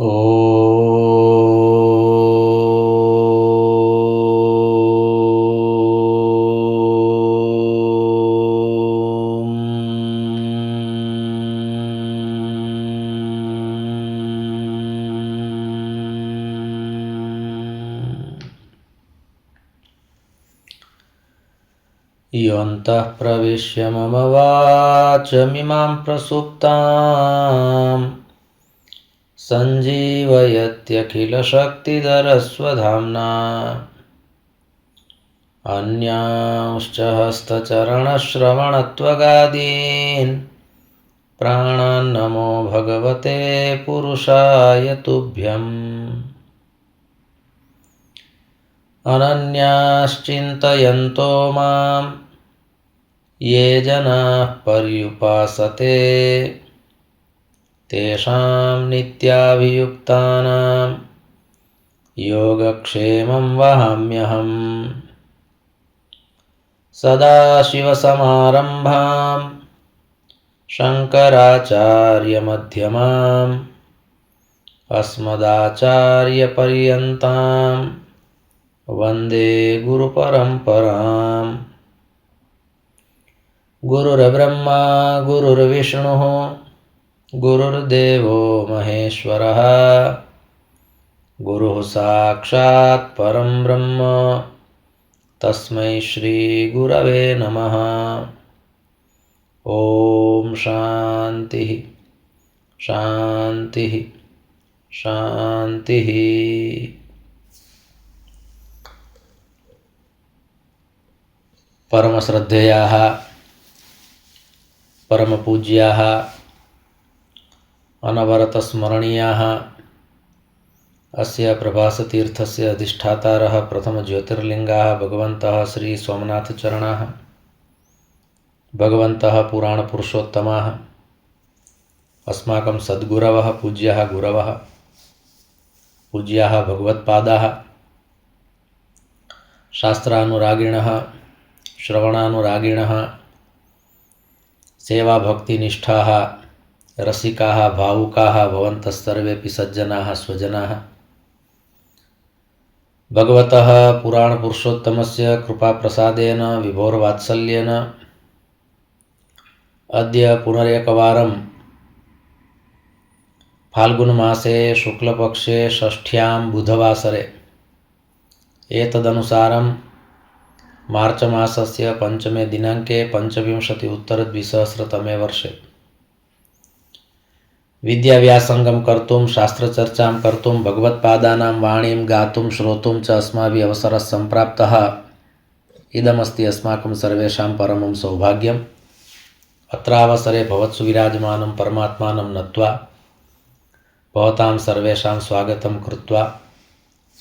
योऽन्तः प्रविश्य मम वाचमिमां प्रसुप्तां सञ्जीवयत्यखिलशक्तिधरस्वधाम्ना अन्यांश्च हस्तचरणश्रवणत्वगादीन् प्राणान्नमो भगवते पुरुषाय तुभ्यम्। अनन्याश्चिन्तयन्तो मां ये जनाः पर्युपासते तेषां नित्याभियुक्तानां योगक्षेमं वहाम्यहम्। सदाशिवसमारम्भां शङ्कराचार्यमध्यमाम् अस्मदाचार्यपर्यन्तां वन्दे गुरुपरम्पराम्। गुरुर्ब्रह्मा गुरुर्विष्णुः गुरुर्देवो महेश्वरः गुरुः साक्षात् परं ब्रह्म तस्मै श्रीगुरवे नमः। ॐ शान्तिः शान्तिः शान्तिः। परमश्रद्धेयाः परमपूज्याः अनवरतस्मरणीयाः अस्य प्रभासतीर्थस्य अधिष्ठातारः प्रथमज्योतिर्लिङ्गाः भगवन्तः श्रीसोमनाथचरणाः भगवन्तः पुराणपुरुषोत्तमाः अस्माकं सद्गुरवः पूज्याः गुरवः पूज्याः भगवत्पादाः शास्त्रानुरागिणः श्रवणानुरागिणः सेवाभक्तिनिष्ठाः रसिकाः भावुकाः भवन्तः सर्वेपि सज्जनाः स्वजनाः भगवतः पुराणपुरुषोत्तमस्य कृपाप्रसादेन विभोर्वात्सल्येन अद्य पुनरेकवारं फाल्गुनमासे शुक्लपक्षे षष्ठ्यां बुधवासरे एतदनुसारं मार्च मासस्य पञ्चमे दिनाङ्के 25 वर्षे विद्याव्यासङ्गं कर्तुं शास्त्रचर्चां कर्तुं भगवत्पादानां वाणीं गातुं श्रोतुं च अस्माभिः अवसरः सम्प्राप्तः। इदमस्ति अस्माकं सर्वेषां परमं सौभाग्यम्। अत्रावसरे भवत्सु विराजमानं परमात्मानं नत्वा भवतां सर्वेषां स्वागतं कृत्वा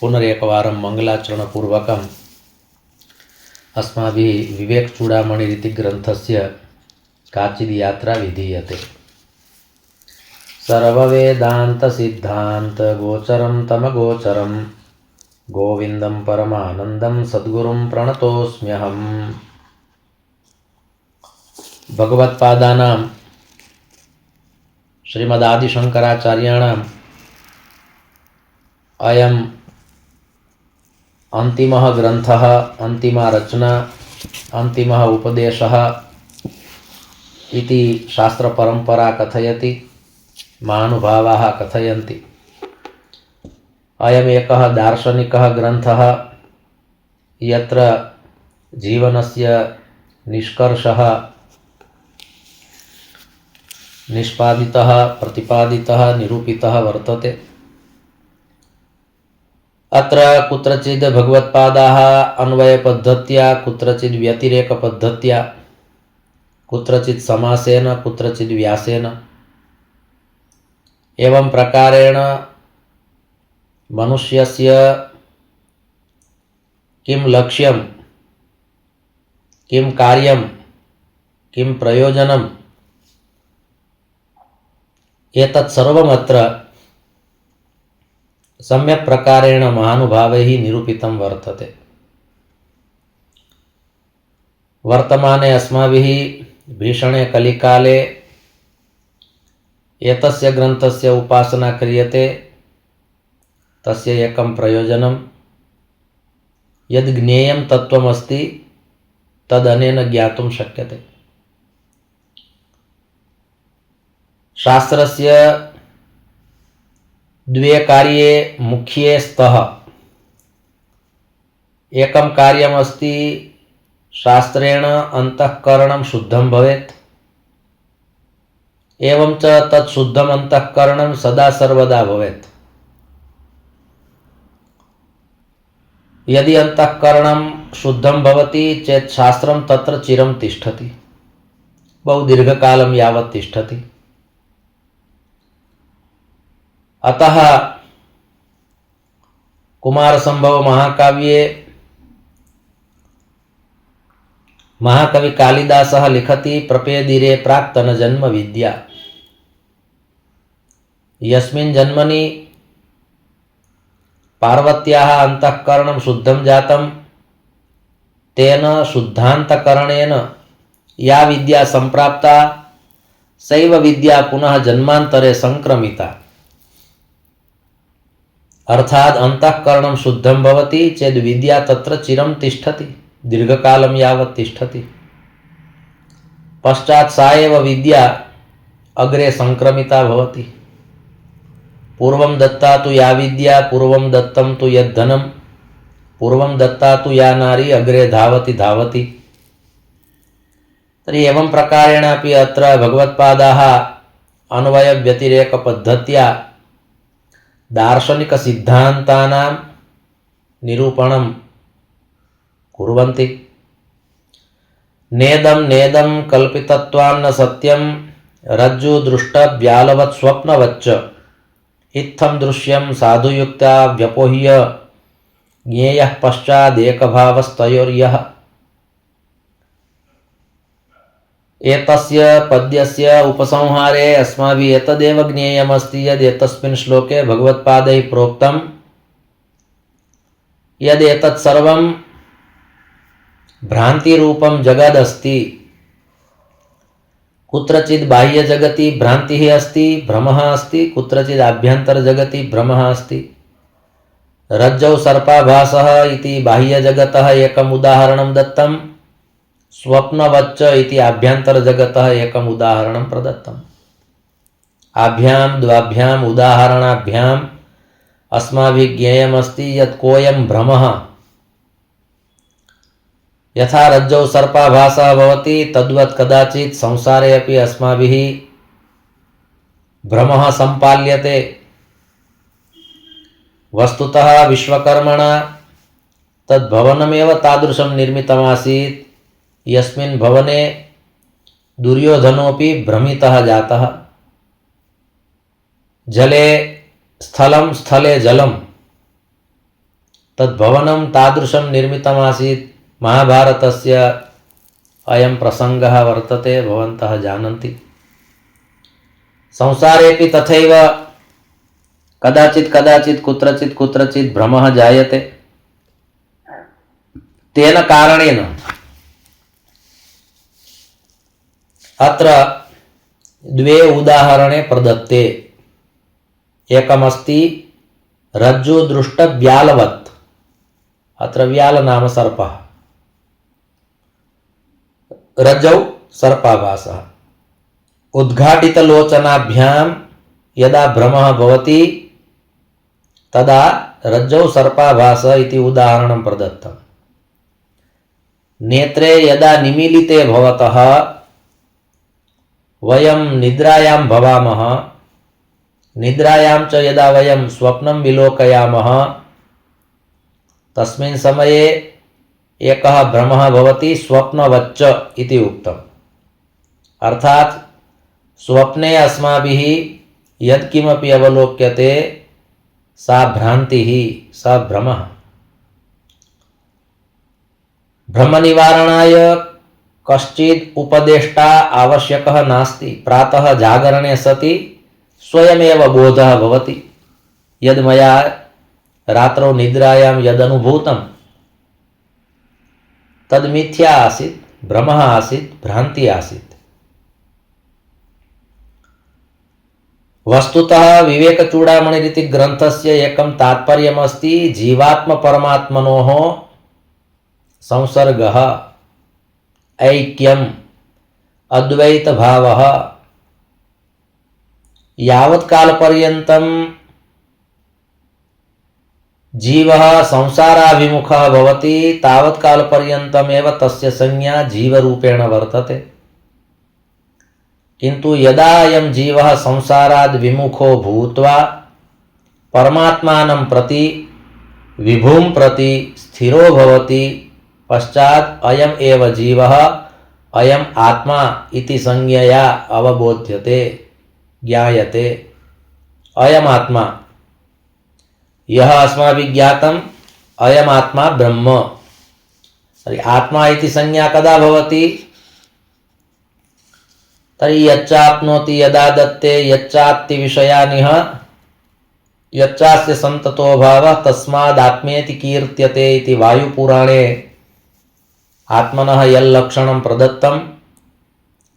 पुनरेकवारं मङ्गलाचरणपूर्वकम् अस्माभिः विवेकचूडामणिरिति ग्रन्थस्य काचित् यात्रा विधीयते। सर्ववेदान्तसिद्धान्तगोचरं तमगोचरं गोविन्दं परमानन्दं सद्गुरुं प्रणतोऽस्म्यहम्। भगवत्पादानां श्रीमदादिशङ्कराचार्याणाम् अयम् अन्तिमः ग्रन्थः, अन्तिमा रचना, अन्तिमः उपदेशः इति शास्त्रपरम्परा कथयति, महानुभावाः कथयन्ति। अयमेकः दार्शनिकः ग्रन्थः यत्र जीवनस्य निष्कर्षः निष्पादितः प्रतिपादितः निरूपितः वर्तते। अत्र कुत्रचित् भगवत्पादाः अन्वयपद्धत्या कुत्रचित् व्यतिरेकपद्धत्या कुत्रचित् समासेन कुत्रचित् व्यासेन एवं प्रकारेण मनुष्यस्य किं लक्ष्यं किं कार्यं किं प्रयोजनम् एतत् सर्वमत्र सम्यक् प्रकारेण महानुभावैः निरूपितं वर्तते। वर्तमाने अस्माभिः भीषणे कलिकाले एतस्य ग्रन्थस्य उपासना क्रियते तस्य एकं प्रयोजनं यद् ज्ञेयं तत्त्वमस्ति तदनेन ज्ञातुं शक्यते। शास्त्रस्य द्वे कार्ये मुख्ये स्तः। एकं कार्यमस्ति शास्त्रेण अंतःकरणं शुद्धं भवेत्, एवं च तत् शुद्धम् अंतःकरणं सदा सर्वदा भवेत्। यदि अंतःकरणं शुद्धं भवति चेत् शास्त्रं तत्र चिरं तिष्ठति, बहु दीर्घकालं यावत् तिष्ठति। अतः कुमारसंभव महाकाव्ये महाकवि कालिदासः लिखति प्रपेदिरे प्राक्तन जन्म विद्या। यस्मिन् जन्मनि पार्वत्याः अंतःकरणं शुद्धं जातं तेन शुद्धान्तकरणेन या विद्या संप्राप्ता सैव विद्या पुनः जन्मांतरे संक्रमिता। अर्थात अंतःकरणं शुद्धं भवति चेद् विद्या तत्र चिरं तिष्ठति, दीर्घकालं यावत् तिष्ठति। पश्चात् सा एव विद्या अग्रे संक्रमिता भवति। पूर्वं दत्ता तु या विद्या पूर्वं दत्तं तु यद्धनं पूर्वं दत्ता तु या नारी अग्रे धावति धावति। तर्हि एवं प्रकारेण अपि अत्र भगवत्पादाः अन्वयव्यतिरेकपद्धत्या दार्शनिकसिद्धान्तानां निरूपणं कुर्वन्ति। नेदं नेदं कल्पितत्वान्न सत्यं रज्जु दृष्टव्यालवत् स्वप्नवच्च इत्थं दृश्यं साधुयुक्ता व्यपोह्य ज्ञेयः पश्चादेकभावस्तयोर्यः। एतस्य पद्यस्य उपसंहारे अस्माभिः एतदेव ज्ञेयमस्ति यद् एतस्मिन् श्लोके भगवत्पादैः प्रोक्तं यद् एतत् सर्वं भ्रान्तिरूपं जगदस्ति। कुत्रचित् बाह्यजगति भ्रान्तिः अस्ति, भ्रमः अस्ति, कुत्रचित् आभ्यन्तरजगति भ्रमः अस्ति। रज्जौ सर्पाभासः इति बाह्यजगतः एकम् उदाहरणं दत्तं, स्वप्नवच्च इति आभ्यन्तरजगतः एकम् उदाहरणं प्रदत्तम्। आभ्यां द्वाभ्याम् उदाहरणाभ्याम् अस्माभिः ज्ञेयमस्ति यत् कोऽयं भ्रमः। यथा रज्जौ सर्पाभासः भवति तद्वत् कदाचित् संसारे अपि अस्माभिः भ्रमः सम्पाल्यते। वस्तुतः विश्वकर्मणा तद्भवनमेव तादृशं निर्मितमासीत् यस्मिन् भवने दुर्योधनोऽपि भ्रमितः जातः। जले स्थलं स्थले जलं, तद्भवनं तादृशं निर्मितमासीत्। महाभारतस्य अयं प्रसङ्गः वर्तते, भवन्तः जानन्ति। संसारेऽपि तथैव कदाचित् कदाचित् कुत्रचित् कुत्रचित् भ्रमः जायते। तेन कारणेन अत्र द्वे उदाहरणे प्रदत्ते। एकमस्ति रज्जुदृष्टव्यालवत्, अत्र व्याल नाम सर्पः, रज्जौ सर्पाभासः। उद्घाटितलोचनाभ्यां यदा भ्रमः भवति तदा रज्जौ सर्पाभासः इति उदाहरणं प्रदत्तम्। नेत्रे यदा निमीलिते भवतः वयं निद्रायां भवामः, निद्रायां च यदा वयं स्वप्नं विलोकयामः तस्मिन् समये एकः भ्रमः भवति, स्वप्नवच्च इति उक्तम्। अर्थात् स्वप्ने अस्माभिः यत्किमपि अवलोक्यते सा भ्रान्तिः, सा भ्रमः। भ्रमनिवारणाय कश्चित् उपदेष्टा आवश्यकः नास्ति। प्रातः जागरणे सति स्वयमेव बोधः भवति यद् मया रात्रौ निद्रायां यदनुभूतं तद् मिथ्या आसीत्, भ्रमः आसीत्, भ्रान्ति आसीत्। वस्तुतः विवेकचूडामणिरिति ग्रन्थस्य एकं तात्पर्यमस्ति जीवात्मपरमात्मनोः संसर्गः, ऐक्यम्, अद्वैतभावः। यावत्कालपर्यन्तं जीवः संसाराभिमुखः भवति तावत्कालपर्यन्तमेव तस्य संज्ञा जीवरूपेण वर्तते। किन्तु यदा अयं जीवः संसाराद् विमुखो भूत्वा परमात्मानं प्रति विभुं प्रति स्थिरो भवति पश्चात् अयम् एव जीवः अयम् आत्मा इति संज्ञया अवबोध्यते, ज्ञायते। अयम् आत्मा, यः अस्माभिः ज्ञातम्, अयम् आत्मा ब्रह्म। आत्मा इति संज्ञा कदा भवति? तर्हि यच्चाप्नोति यदा दत्ते यच्चात्ति विषयानिह यच्चास्य संततो भावः तस्मादात्मेति कीर्त्यते इति वायुपुराणे आत्मनः यल्लक्षणं प्रदत्तं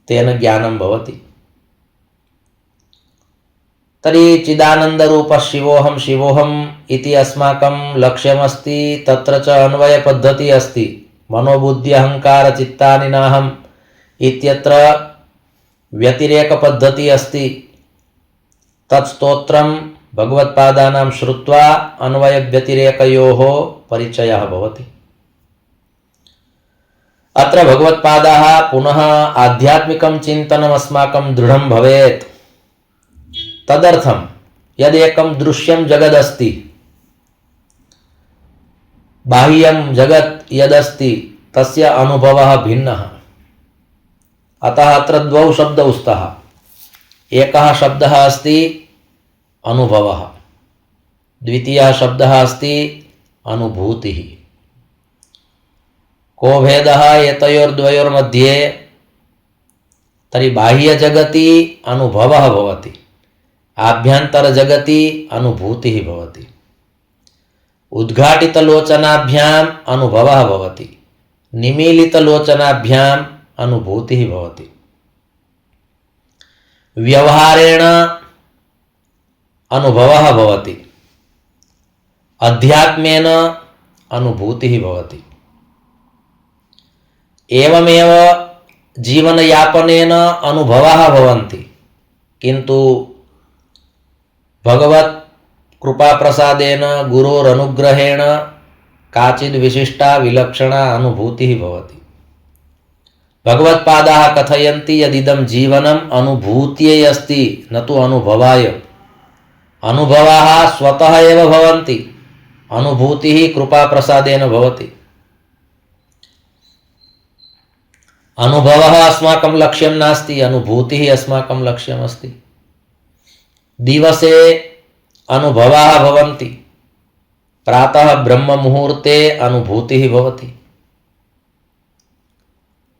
तेन ज्ञानं भवति। तर्हि चिदानन्दरूपः शिवोऽहं शिवोऽहम् इति अस्माकं लक्ष्यमस्ति। तत्र च अन्वयपद्धतिः अस्ति। मनोबुद्धि अहंकार चित्तानि नाहम् इत्यत्र व्यतिरेकपद्धतिः अस्ति। तत्स्तोत्रं भगवत्पादानां श्रुत्वा अन्वयव्यतिरेकयोः परिचयः भवति। अत्र भगवत्पादाः पुनः आध्यात्मिकं चिन्तनम् अस्माकं दृढं भवेत्। तदर्थं यदेकं दृश्यं जगदस्ति, बाह्यं जगत् यदस्ति तस्य अनुभवः भिन्नः। अतः अत्र द्वौ शब्दौ स्तः। एकः शब्दः अस्ति अनुभवः, द्वितीयः शब्दः अस्ति अनुभूतिः। को भेदः एतयोर्द्वयोर्मध्ये? तर्हि बाह्यजगति अनुभवः भवति, आभ्यन्तरजगति अनुभूतिः भवति। उद्घाटितलोचनाभ्याम् अनुभवः भवति, निमीलितलोचनाभ्याम् अनुभूतिः भवति। व्यवहारेण अनुभवः भवति, अध्यात्मेन अनुभूतिः भवति। एवमेव जीवनयापनेन अनुभवः भवन्ति, किन्तु भगवत् कृपाप्रसादेन गुरोरनुग्रहेण काचिद् विशिष्टा विलक्षणा अनुभूतिः भवति। भगवत्पादाः कथयन्ति यदिदं जीवनम् अनुभूत्यै अस्ति न तु अनुभवाय। अनुभवाः स्वतः एव भवन्ति, अनुभूतिः कृपाप्रसादेन भवति। अनुभवः अस्माकं लक्ष्यं नास्ति, अनुभूतिः अस्माकं लक्ष्यमस्ति। दिवसे अनुभवाः भवन्ति, प्रातः ब्रह्ममुहूर्ते अनुभूतिः भवति।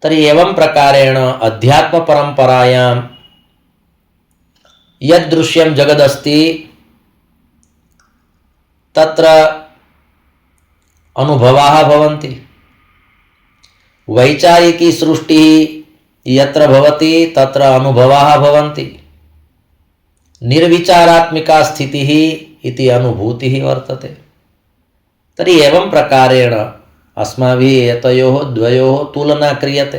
तर्हि एवं प्रकारेण अध्यात्मपरम्परायां यद्दृश्यं जगदस्ति तत्र अनुभवाः भवन्ति। वैचारिकी सृष्टिः यत्र भवति तत्र अनुभवाः भवन्ति। निर्विचारात्मिका स्थितिः इति अनुभूतिः वर्तते। तर्हि एवं प्रकारेण अस्माभिः एतयोः द्वयोः तुलना क्रियते।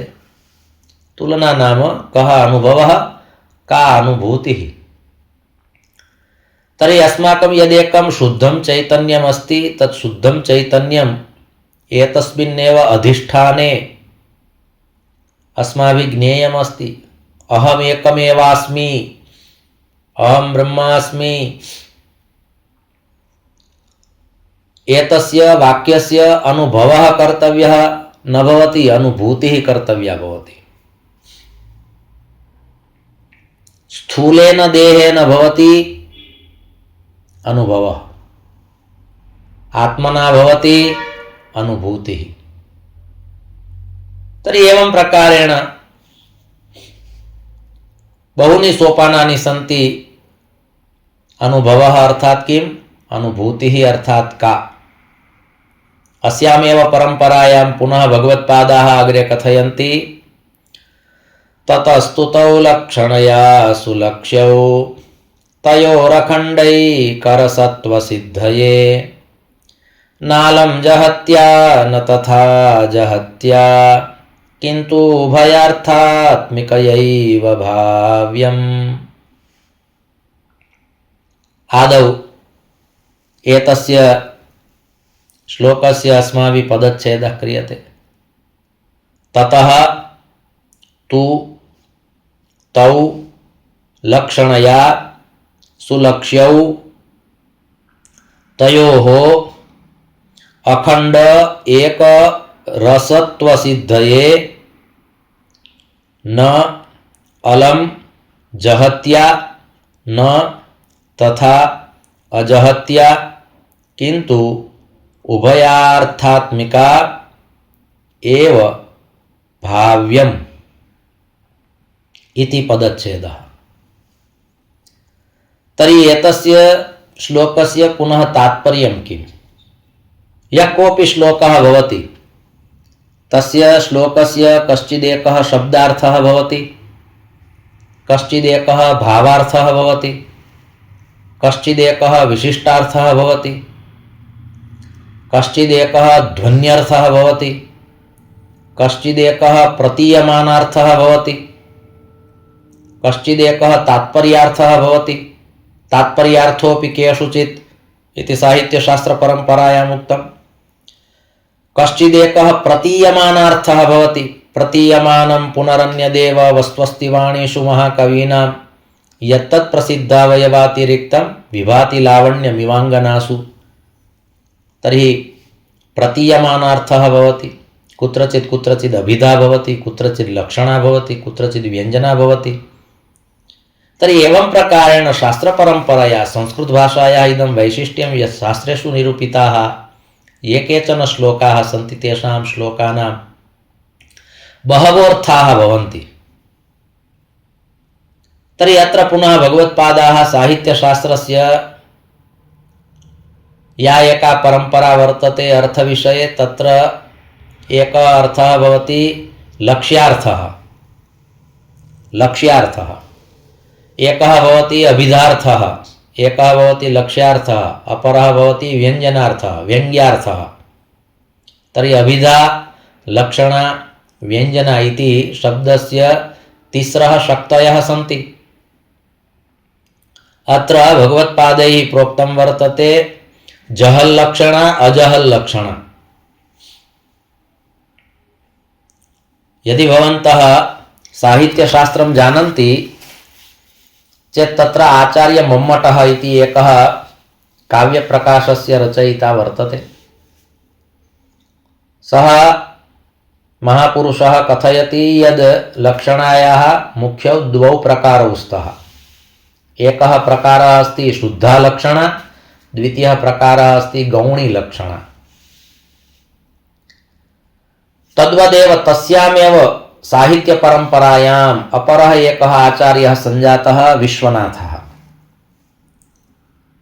तुलना नाम कः अनुभवः, का अनुभूतिः। तर्हि अस्माकं यदेकं शुद्धं चैतन्यम् अस्ति तत् शुद्धं चैतन्यम् एतस्मिन्नेव अधिष्ठाने अस्माभिः ज्ञेयमस्ति। अहमेकमेवास्मि, अहं ब्रह्मास्मि। एतस्य वाक्यस्य अनुभवः कर्तव्यः न भवति, अनुभूतिः कर्तव्या भवति। स्थूलेन देहेन भवति अनुभवः, आत्मना भवति अनुभूतिः। तर्हि एवं प्रकारेण बहूनि सोपानानि सन्ति। अनुभवः अर्थात् किम्, अनुभूतिः अर्थात् का। अस्यामेव परम्परायां पुनः भगवत्पादाः अग्रे कथयन्ति ततस्तुतौ लक्षणया सुलक्ष्यौ तयोरखण्डैकरसत्त्वसिद्धये नालं जहत्या न तथा जहत्या किन्तु उभयार्थात्मिकयैव भाव्यम्। आदौ एतस्य श्लोकस्य अस्माभिः पदच्छेदः क्रियते। ततः तु तौ लक्षणया सुलक्ष्यौ तयोः अखंड एक रसत्वसिद्धये न अलम जहत्या न तथा अजहत्या किंतु उभयार्थात्मिका एव भाव्यम् इति पदच्छेदः। तर्हि एतस्य श्लोकस्य पुनः तात्पर्यं किम्? यः कोऽपि श्लोकः भवति तस्य श्लोकस्य कश्चिदेकः शब्दार्थः भवति, कश्चिदेकः भावार्थः भवति, कश्चिदेकः विशिष्टार्थः भवति, कश्चिदेकः ध्वन्यर्थः भवति, कश्चिदेकः प्रतीयमानार्थः भवति, कश्चिदेकः तात्पर्यार्थः भवति। तात्पर्यार्थोऽपि केषुचित् इति साहित्यशास्त्रपरम्परायाम् उक्तम्। कश्चिदेकः प्रतीयमानार्थः भवति। प्रतीयमानं पुनरन्यदेव वस्त्वस्ति वाणीषु महाकवीनां यत्तत् प्रसिद्धावयवातिरिक्तं विभाति लावण्यमिवाङ्गनासु। तर्हि प्रतीयमानार्थः भवति, कुत्रचित् कुत्रचित् अभिधा भवति, कुत्रचित् लक्षणा भवति, कुत्रचित् व्यञ्जना भवति। तर्हि एवं प्रकारेण शास्त्रपरम्परया संस्कृतभाषायाः इदं वैशिष्ट्यं यत् शास्त्रेषु निरूपिताः ये केचन श्लोकाः सन्ति तेषां श्लोकानां बहवोऽर्थाः भवन्ति। तर्हि अत्र पुनः भगवत्पादाः साहित्यशास्त्रस्य या एका परम्परा वर्तते अर्थविषये तत्र एकः अर्थः भवति लक्ष्यार्थः, एकः भवति अभिधार्थः, एकः भवति लक्ष्यार्थः, अपरः भवति व्यञ्जनार्थः, व्यङ्ग्यार्थः। तर्हि अभिधा लक्षणा व्यञ्जना इति शब्दस्य तिस्रः शक्तयः सन्ति। अत्र भगवत्पादैः प्रोक्तं वर्तते जहल्लक्षणा अजहल्लक्षणा। यदि भवन्तः साहित्यशास्त्रं जानन्ति चेत् तत्र आचार्य मम्मटः इति एकः काव्यप्रकाशस्य रचयिता वर्तते। सः महापुरुषः कथयति यद् लक्षणायाः मुख्यौ द्वौ प्रकारौ स्तः। एकः प्रकारः अस्ति शुद्धा लक्षणा, द्वितीयः प्रकारः अस्ति गौणी लक्षणा। तद्वदेव तस्यामेव साहित्यपरम्परायाम् अपरः एकः आचार्यः सञ्जातः विश्वनाथः।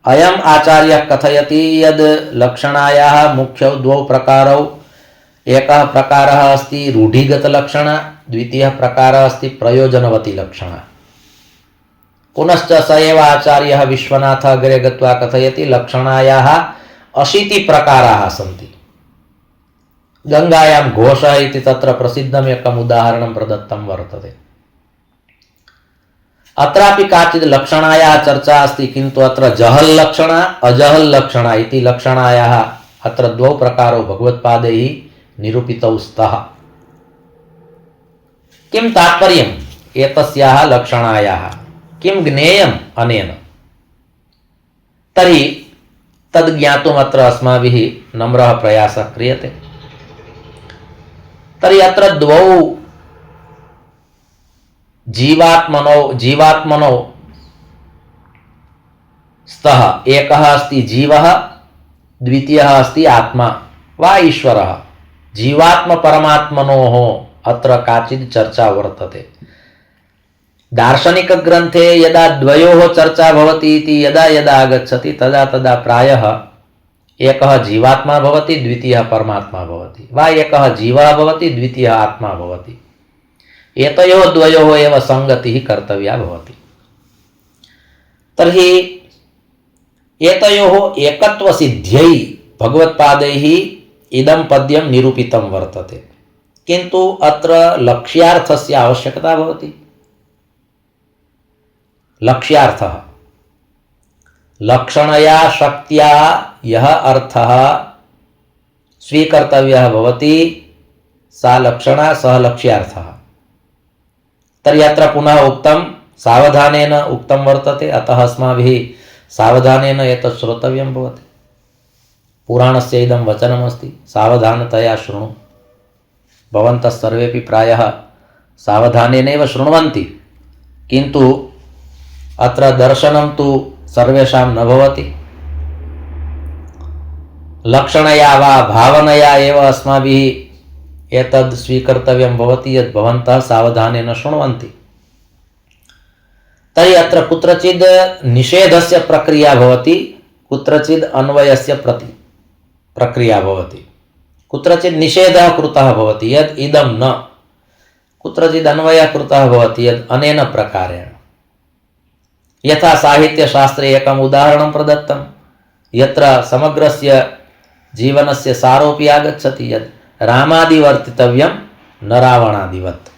अयम् आचार्यः कथयति यद् लक्षणायाः मुख्यौ द्वौ प्रकारौ, एकः प्रकारः अस्ति रूढिगतलक्षणा, द्वितीयः प्रकारः अस्ति प्रयोजनवती लक्षणा। पुनश्च स एव आचार्यः विश्वनाथः अग्रे गत्वा कथयति लक्षणायाः 80 प्रकाराः सन्ति। गंगायां घोषः इति तत्र प्रसिद्धम् एकम् उदाहरणं प्रदत्तं वर्तते। अत्रापि काचित् लक्षणायाः चर्चा अस्ति, किन्तु अत्र जहल्लक्षणा अजहल्लक्षणा इति लक्षणायाः अत्र द्वौ प्रकारौ भगवत्पादैः निरूपितौ स्तः। किं तात्पर्यम् एतस्याः लक्षणायाः, किं ज्ञेयम् अनेन? तर्हि तद् ज्ञातुम् अत्र अस्माभिः नम्रः प्रयासः क्रियते। तर्हि अत्र द्वौ जीवात्मनौ स्तः। एकः अस्ति जीवः, द्वितीयः अस्ति आत्मा वा ईश्वरः। जीवात्मपरमात्मनोः अत्र काचित् चर्चा वर्तते। दार्शनिकग्रन्थे यदा द्वयोः चर्चा भवति इति यदा यदा आगच्छति तदा तदा प्रायः एकः जीवात्मा भवति, द्वितीयः परमात्मा भवति, वा एकः जीवः भवति, द्वितीयः आत्मा भवति। एतयोः द्वयोः एव संगतिः कर्तव्या भवति। तर्हि एतयोः एकत्वसिद्ध्यै भगवत्पादैः इदं पद्यं निरूपितं वर्तते, किन्तु अत्र लक्ष्यार्थस्य आवश्यकता भवति। लक्ष्यार्थः लक्षणया शक्त्या यः अर्थः स्वीकर्तव्यः भवति सा लक्षणा सः लक्ष्यार्थः। तर्हि अत्र पुनः उक्तं सावधानेन उक्तं वर्तते, अतः अस्माभिः सावधानेन एतत् श्रोतव्यं भवति। पुराणस्य इदं वचनमस्ति, सावधानतया शृणु। भवन्तः सर्वेपि प्रायः सावधानेनैव शृण्वन्ति, किन्तु अत्र दर्शनं तु सर्वेषां न भवति। लक्षणया वा भावनया एव अस्माभिः एतद् स्वीकर्तव्यं भवति यद् भवन्तः सावधानेन शृण्वन्ति। तर्हि अत्र कुत्रचित् निषेधस्य प्रक्रिया भवति, कुत्रचित् अन्वयस्य प्रक्रिया भवति। कुत्रचित् निषेधः कृतः भवति यद् इदं न, कुत्रचित् अन्वयः कृतः भवति यद् अनेन प्रकारेण। यथा साहित्यशास्त्रे एकम् उदाहरणं प्रदत्तं, यत्र समग्रस्य जीवनस्य सारोपि आगच्छति यद् रामादिवर्तितव्यं न रावणादिवत्।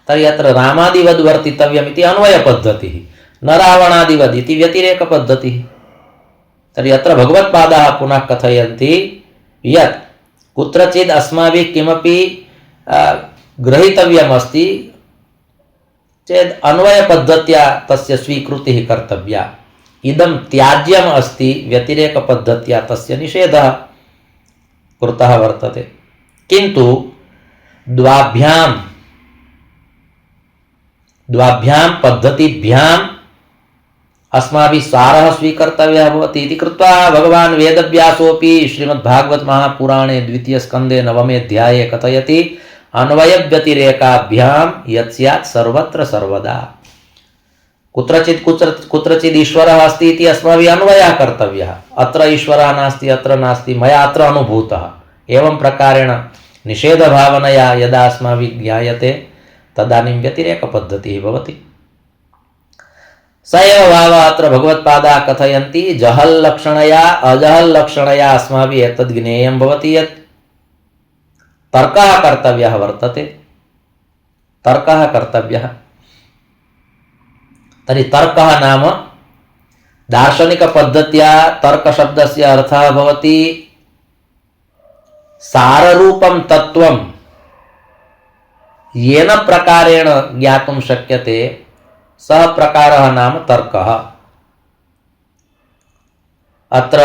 तर्हि अत्र रामादिवद् वर्तितव्यम् इति अन्वयपद्धतिः, न रावणादिवद् इति व्यतिरेकपद्धतिः। तर्हि अत्र भगवत्पादाः पुनः कथयन्ति यत् कुत्रचित् अस्माभिः किमपि ग्रहीतव्यमस्ति चेत् अन्वयपद्धत्या तस्य स्वीकृतिः कर्तव्या। इदं त्याज्यम् अस्ति, व्यतिरेकपद्धत्या तस्य निषेधः कृतः वर्तते। किन्तु द्वाभ्यां पद्धतिभ्याम् अस्माभिः सारः स्वीकर्तव्यः भवति इति कृत्वा भगवान् वेदव्यासोऽपि श्रीमद्भागवत महापुराणे 2 स्कन्धे 9 अध्याये कथयति अन्वयव्यतिरेकाभ्यां यत् स्यात् सर्वत्र सर्वदा। कुत्रचित् ईश्वरः अस्ति इति अस्माभिः अन्वयः कर्तव्यः, अत्र ईश्वरः नास्ति अत्र नास्ति, मया अत्र अनुभूतः। एवं प्रकारेण निषेधभावनया यदा अस्माभिः ज्ञायते तदानीं व्यतिरेकपद्धतिः भवति। स एव भावः अत्र भगवत्पादाः कथयन्ति जहल्लक्षणया अजहल्लक्षणया अस्माभिः एतद् ज्ञेयं भवति यत् तर्कः कर्तव्यः वर्तते, तर्कः कर्तव्यः। तर्हि तर्कः नाम दार्शनिकपद्धत्या तर्कशब्दस्य अर्थः भवति साररूपं तत्त्वं येन प्रकारेण ज्ञातुं शक्यते सः प्रकारः नाम तर्कः। अत्र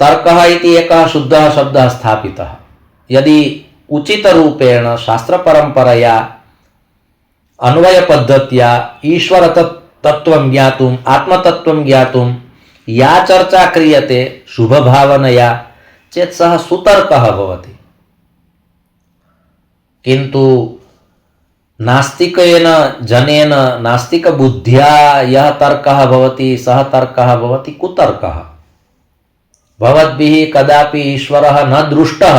तर्कः इति एकः शुद्धः शब्दः स्थापितः। यदि उचितरूपेण शास्त्रपरम्परया अन्वयपद्धत्या ईश्वरतत्त्वं ज्ञातुम् आत्मतत्त्वं ज्ञातुं या चर्चा क्रियते शुभभावनया चेत् सः सुतर्कः भवति। किन्तु नास्तिकेन जनेन नास्तिकबुद्ध्या यः तर्कः भवति सः तर्कः भवति कुतर्कः। भवद्भिः कदापि ईश्वरः न दृष्टः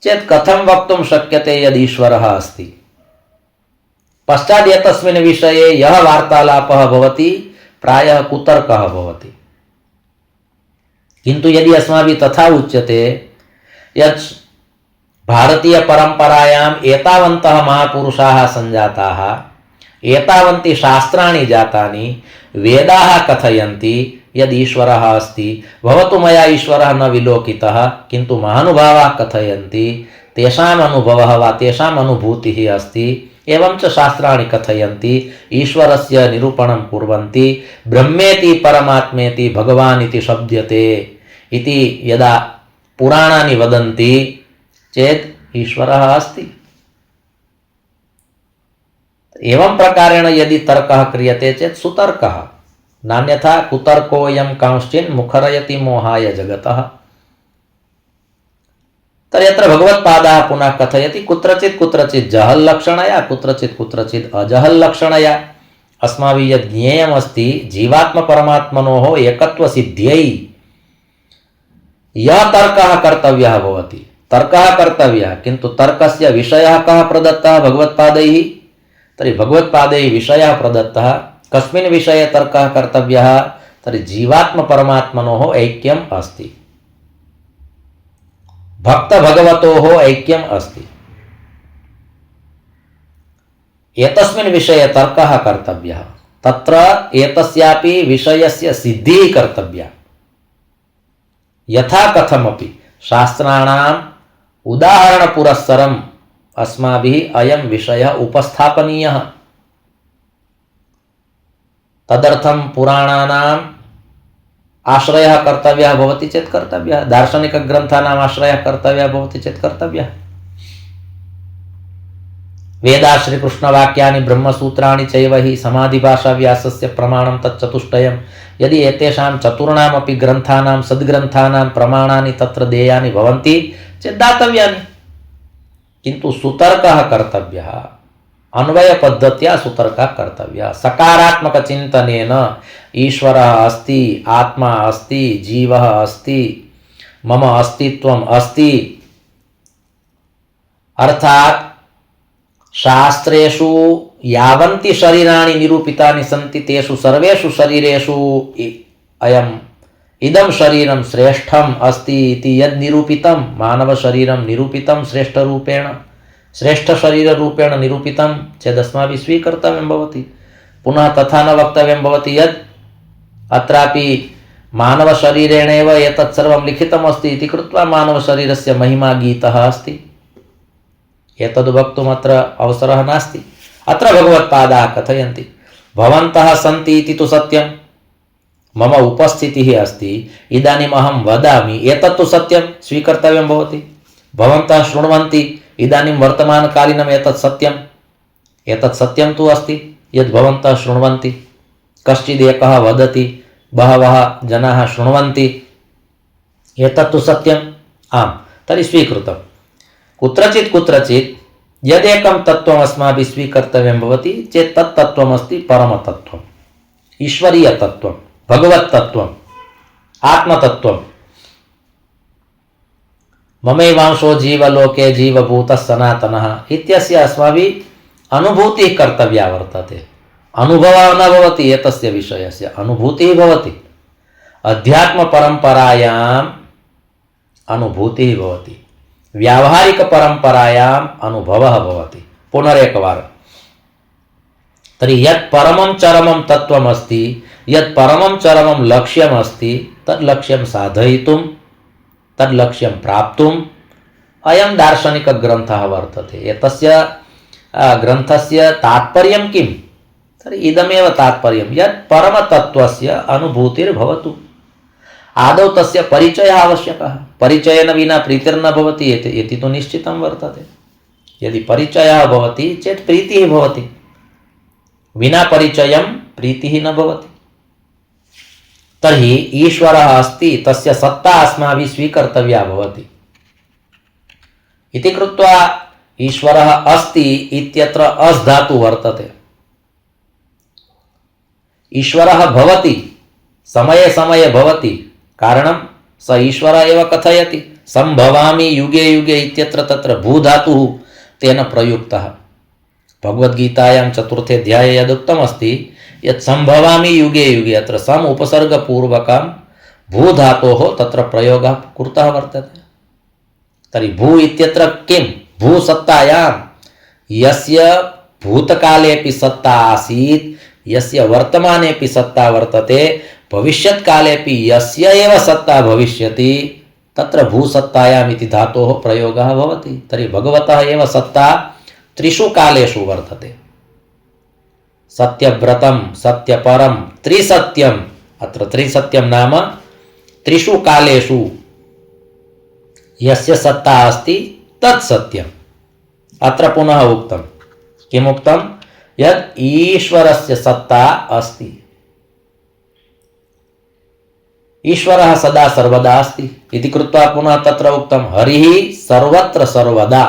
चेत् कथं वक्तुं शक्यते यद् ईश्वरः अस्ति। पश्चात् एतस्मिन् विषये यः वार्तालापः भवति प्रायः कुतर्कः भवति। किन्तु यदि अस्माभिः तथा उच्यते यत् भारतीयपरम्परायाम् एतावन्तः महापुरुषाः सञ्जाताः, एतावन्ति शास्त्राणि जातानि, वेदाः कथयन्ति यद् ईश्वरः अस्ति, भवतु मया ईश्वरः न विलोकितः किन्तु महानुभावाः कथयन्ति, तेषाम् अनुभवः वा तेषाम् अनुभूतिः अस्ति, एवं च शास्त्राणि कथयन्ति, ईश्वरस्य निरूपणं कुर्वन्ति, ब्रह्मेति परमात्मेति भगवान् इति शब्द्यते इति यदा पुराणानि वदन्ति चेत् ईश्वरः अस्ति। एवं प्रकारेण यदि तर्कः क्रियते चेत् सुतर्कः, नान्यथा कुतर्कोऽयं कांश्चिन् मुखरयति मोहाय जगतः। तर्हि अत्र भगवत्पादाः पुनः कथयति कुत्रचित् जहल्लक्षणया कुत्रचित् अजहल्लक्षणया अस्माभिः यद् ज्ञेयमस्ति जीवात्मपरमात्मनोः एकत्वसिद्ध्यै यः तर्कः कर्तव्यः भवति। तर्कः कर्तव्यः, किन्तु तर्कस्य विषयः कः प्रदत्तः भगवत्पादैः? तर्हि भगवत्पादैः विषयः प्रदत्तः कस्मिन् विषये तर्कः कर्तव्यः तर्हि जीवात्मपरमात्मनोः ऐक्यम् अस्ति, भक्तभगवतोः ऐक्यम् अस्ति, एतस्मिन् विषये तर्कः कर्तव्यः, तत्र एतस्यापि विषयस्य सिद्धिः कर्तव्या। यथा कथमपि शास्त्राणाम् उदाहरणपुरस्सरम् अस्माभिः अयं विषयः उपस्थापनीयः। तदर्थं पुराणानाम् आश्रयः कर्तव्यः भवति चेत् कर्तव्यः, दार्शनिकग्रन्थानाम् आश्रयः कर्तव्यः भवति चेत् कर्तव्यः। वेदा श्रीकृष्णवाक्यानि ब्रह्मसूत्राणि चैव हि समाधिभाषा व्यासस्य प्रमाणं तच्चतुष्टयम्। यदि एतेषां चतुर्णामपि ग्रन्थानां सद्ग्रन्थानां प्रमाणानि तत्र देयानि भवन्ति चेत् दातव्यानि, किन्तु सुतर्कः कर्तव्यः, अन्वयपद्धत्या सुतर्कः कर्तव्यः। सकारात्मकचिन्तनेन ईश्वरः अस्ति, आत्मा अस्ति, जीवः अस्ति, मम अस्तित्वम् अस्ति, अर्थात् शास्त्रेषु यावन्ति शरीराणि निरूपितानि सन्ति तेषु सर्वेषु शरीरेषु इदं शरीरं श्रेष्ठम् अस्ति इति यद् निरूपितं, मानवशरीरं निरूपितं श्रेष्ठरूपेण, श्रेष्ठशरीररूपेण निरूपितं चेदस्माभिः स्वीकर्तव्यं भवति। पुनः तथा न वक्तव्यं भवति यत् अत्रापि मानवशरीरेणैव एतत् सर्वं लिखितमस्ति इति कृत्वा मानवशरीरस्य महिमा गीतः अस्ति, एतद् वक्तुम् अत्र अवसरः नास्ति। अत्र भगवत्पादाः कथयन्ति भवन्तः सन्ति इति तु सत्यं, मम उपस्थितिः अस्ति, इदानीम् अहं वदामि एतत्तु सत्यं, स्वीकर्तव्यं भवति। भवन्तः शृण्वन्ति, इदानीं वर्तमानकालीनम् एतत् सत्यम्, एतत् सत्यं तु अस्ति यद् भवन्तः शृण्वन्ति। कश्चिदेकः वदति, बहवः जनाः शृण्वन्ति, एतत्तु सत्यम्, आम् तर्हि स्वीकृतम्। कुत्रचित् कुत्रचित् यदेकं तत्त्वम् अस्माभिः स्वीकर्तव्यं भवति चेत् तत् तत्त्वमस्ति परमतत्त्वम्, ईश्वरीयतत्त्वं, भगवत्तत्त्वम्, आत्मतत्त्वम्। ममैवांशो जीवलोके जीवभूतः सनातनः इत्यस्य अस्माभिः अनुभूतिः कर्तव्या वर्तते। अनुभवः न भवति एतस्य विषयस्य, अनुभूतिः भवति। अध्यात्मपरम्परायाम् अनुभूतिः भवति, व्यावहारिकपरम्परायाम् अनुभवः भवति। पुनरेकवारं, तर्हि यत् परमं चरमं तत्त्वमस्ति, यत् परमं चरमं लक्ष्यमस्ति, तत् लक्ष्यं साधयितुं, तत् लक्ष्यं प्राप्तुम् अयं दार्शनिकग्रन्थः वर्तते। एतस्य ग्रन्थस्य तात्पर्यं किं? तर्हि इदमेव तात्पर्यं यत् परमतत्त्वस्य अनुभूतिर्भवतु। आदौ तस्य परिचयः आवश्यकः, परिचयेन विना प्रीतिर्न भवति इति तु निश्चितं वर्तते। यदि परिचयः भवति चेत् प्रीतिः भवति, विना परिचयं प्रीतिः न भवति। तर्हि ईश्वरः अस्ति, तस्य सत्ता अस्माभिः स्वीकर्तव्या भवति इति कृत्वा ईश्वरः अस्ति इत्यत्र अस् धातु वर्तते। ईश्वरः भवति, समये समये भवति, कारणं स ईश्वरः एव कथयति संभवामि युगे युगे इत्यत्र तत्र भू धातुः तेन प्रयुक्तः। भगवद्गीतायां 4थे अध्याये यदुक्तमस्ति यत् संभवामि युगे युगे, अत्र सम उपसर्गपूर्वकं भू धातोः तत्र प्रयोगः कृतः वर्तते। तर्हि भू इत्यत्र किं? भू सत्तायां यस्य भूतकालेऽपि सत्ता आसीत्, यस्य वर्तमानेऽपि सत्ता वर्तते, भविष्यत्कालेऽपि यस्य एव सत्ता भविष्यति, तत्र भूसत्तायाम् इति धातोः प्रयोगः भवति। तर्हि भगवतः एव सत्ता त्रिषु कालेषु वर्तते। सत्यव्रतं, सत्यपरं, त्रिसत्यम्। अत्र त्रिसत्यं नाम त्रिषु कालेषु यस्य सत्ता अस्ति तत् सत्यम्। अत्र पुनः उक्तं, किमुक्तं? यत् ईश्वरस्य सत्ता अस्ति। ईश्वरः सदा सर्वदा अस्ति इति कृत्वा पुनः तत्र उक्तं हरिः सर्वत्र सर्वदा।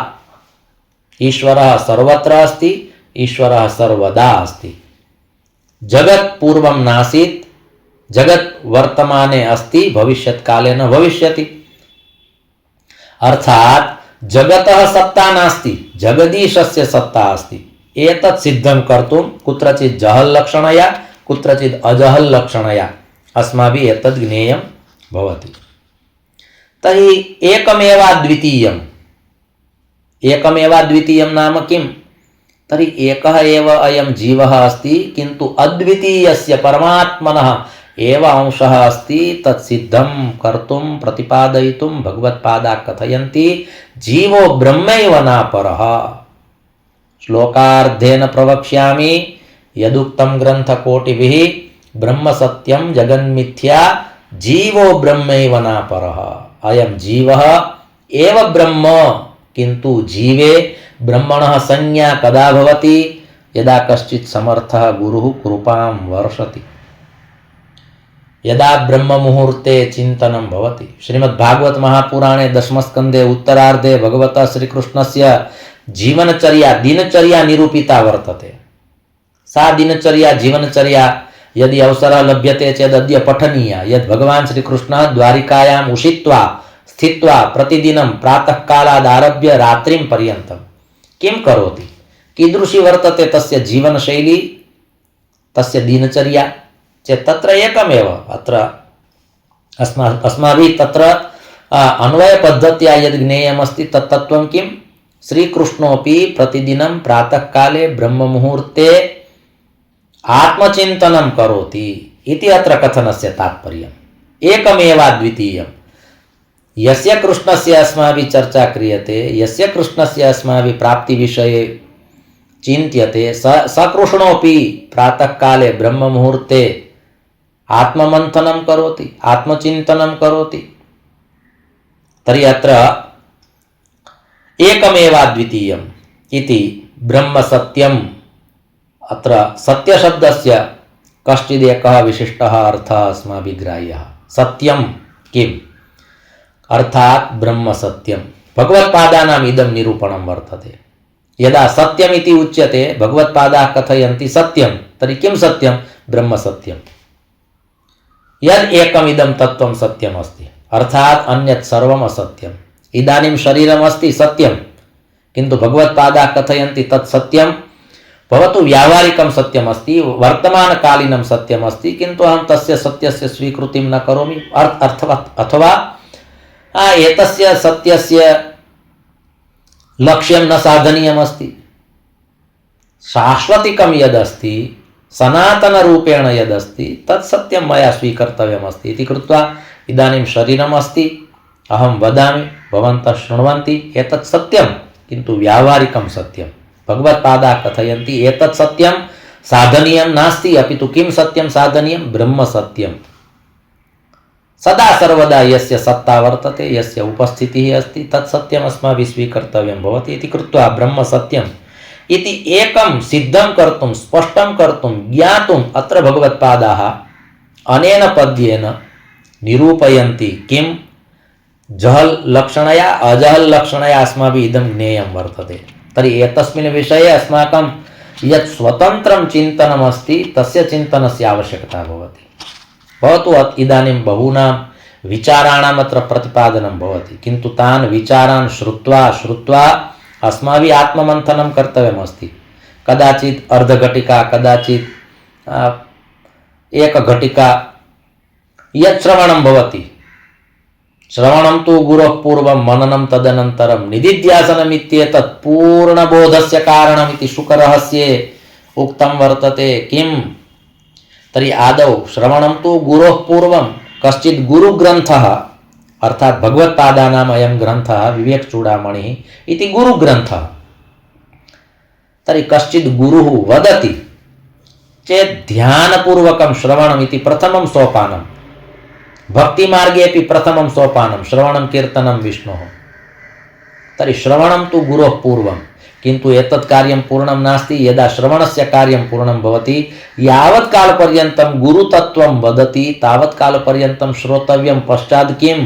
ईश्वरः सर्वत्र अस्ति, ईश्वरः सर्वदा अस्ति। जगत् पूर्वं नासीत्, जगत् वर्तमाने अस्ति, भविष्यत्काले न भविष्यति। अर्थात् जगतः सत्ता नास्ति, जगदीशस्य सत्ता अस्ति। एतत् सिद्धं कर्तुं कुत्रचित् जहल्लक्षणया, कुत्रचित् अजहल् लक्षणया अस्माभिः एतद् ज्ञेयं भवति। तर्हि एकमेवाद्वितीयं नाम किं? तर्हि एकः एव अयं जीवः अस्ति, किन्तु अद्वितीयस्य परमात्मनः एव अंशः अस्ति। तत्सिद्धं कर्तुं प्रतिपादयितुं भगवत्पादाः कथयन्ति जीवो ब्रह्मैव नापरः। श्लोकार्धेन प्रवक्ष्यामि यदुक्तं ग्रन्थकोटिभिः ब्रह्म सत्यं जगन्मिथ्या जीवो ब्रह्मैव नापरः। अयं जीवः एव ब्रह्म, किन्तु जीवे ब्रह्मणः संज्ञा कदा भवति? यदा कश्चित् समर्थः गुरुः कृपां वर्षति, यदा ब्रह्म मुहूर्ते चिंतनं भवति। श्रीमद्भागवत महापुराणे दशमस्कन्धे उत्तरार्धे भगवतः श्रीकृष्णस्य जीवनचर्या दिनचर्या निरूपिता वर्तते। सा दिनचर्या जीवनचर्या यदि अवसरः लभ्यते चेत् अद्य पठनीया। यद् भगवान् श्रीकृष्णः द्वारिकायाम् उषित्वा स्थित्वा प्रतिदिनं प्रातःकालादारभ्य रात्रिं पर्यन्तं किं करोति, कीदृशी वर्तते तस्य जीवनशैली, तस्य दिनचर्या चेत् तत्र एकमेव। अत्र अस्माभिः तत्र अन्वयपद्धत्या यद् ज्ञेयमस्ति तत् तत्त्वं किं? श्रीकृष्णोऽपि प्रतिदिनं प्रातःकाले ब्रह्ममुहूर्ते आत्मचिन्तनं करोति इति अत्र कथनस्य तात्पर्यम्। एकमेवाद्वितीयम्। यस्य कृष्णस्य अस्माभिः चर्चा क्रियते, यस्य कृष्णस्य अस्माभिः प्राप्तिविषये चिन्त्यते, स कृष्णोऽपि प्रातःकाले ब्रह्ममुहूर्ते आत्ममन्थनं करोति, आत्मचिन्तनं करोति। तर्हि अत्र एकमेवाद्वितीयम् इति ब्रह्म सत्यम्। अत्र सत्यशब्दस्य कश्चिदेकः विशिष्टः अर्थः अस्माभिः ग्राह्यः। सत्यं किम्? अर्थात् ब्रह्म सत्यं। भगवत्पादानाम् इदं निरूपणं वर्तते। यदा सत्यमिति उच्यते, भगवत्पादाः कथयन्ति सत्यं, तर्हि किं सत्यं? ब्रह्म सत्यं। यद् एकमिदं तत्त्वं सत्यमस्ति, अर्थात् अन्यत् सर्वम् असत्यम्। इदानीं शरीरमस्ति सत्यं, किन्तु भगवत्पादाः कथयन्ति तत् सत्यं भवतु व्यावहारिकं सत्यमस्ति, वर्तमानकालीनं सत्यमस्ति, किन्तु अहं तस्य सत्यस्य स्वीकृतिं न करोमि। अथवा एतस्य सत्यस्य लक्ष्यं न साधनीयमस्ति। शाश्वतिकं यदस्ति, सनातनरूपेण यदस्ति तत् सत्यं मया स्वीकर्तव्यमस्ति इति कृत्वा इदानीं शरीरमस्ति, अहं वदामि, भवन्तः शृण्वन्ति, एतत् सत्यं, किन्तु व्यावहारिकं सत्यं। भगवत्पादाः कथयन्ति एतत् सत्यं साधनीयं नास्ति, अपि तु किं सत्यं साधनीयं? ब्रह्म सत्यं। सदा सर्वदा यस्य सत्ता वर्तते, यस्य उपस्थितिः अस्ति, तत् सत्यम् अस्माभिः स्वीकर्तव्यं भवति इति कृत्वा ब्रह्म सत्यम् इति एकं सिद्धं कर्तुं, स्पष्टं कर्तुं, ज्ञातुम् अत्र भगवत्पादाः अनेन पद्येन निरूपयन्ति। किं? जहल् लक्षणया अजहल् लक्षणया अस्माभिः इदं ज्ञेयं वर्तते। तर्हि एतस्मिन् विषये अस्माकं यत् स्वतन्त्रं चिन्तनमस्ति तस्य चिन्तनस्य आवश्यकता भवति। भवतु इदानीं बहूनां विचाराणाम् अत्र प्रतिपादनं भवति, किन्तु तान् विचारान् श्रुत्वा अस्माभिः आत्ममन्थनं कर्तव्यमस्ति। कदाचित् अर्धघटिका, कदाचित् एकघटिका यत् श्रवणं भवति, श्रवणं तु गुरोः पूर्वं मननं तदनन्तरं निदिध्यासनमित्येतत् पूर्णबोधस्य कारणमिति शुकरहस्ये उक्तं वर्तते। किं? तर्हि आदौ श्रवणं तु गुरोः पूर्वं कश्चित् गुरुग्रन्थः, अर्थात् भगवत्पादानाम् अयं ग्रन्थः विवेकचूडामणिः इति गुरुग्रन्थः। तर्हि कश्चित् गुरुः वदति चेत् ध्यानपूर्वकं श्रवणम् इति प्रथमं सोपानं। भक्तिमार्गेऽपि प्रथमं सोपानं श्रवणं कीर्तनं विष्णोः। तर्हि श्रवणं तु गुरोः पूर्वं, किन्तु एतत् कार्यं पूर्णं नास्ति। यदा श्रवणस्य कार्यं पूर्णं भवति, यावत् कालपर्यन्तं गुरुतत्त्वं वदति तावत् कालपर्यन्तं श्रोतव्यं। पश्चात् किं?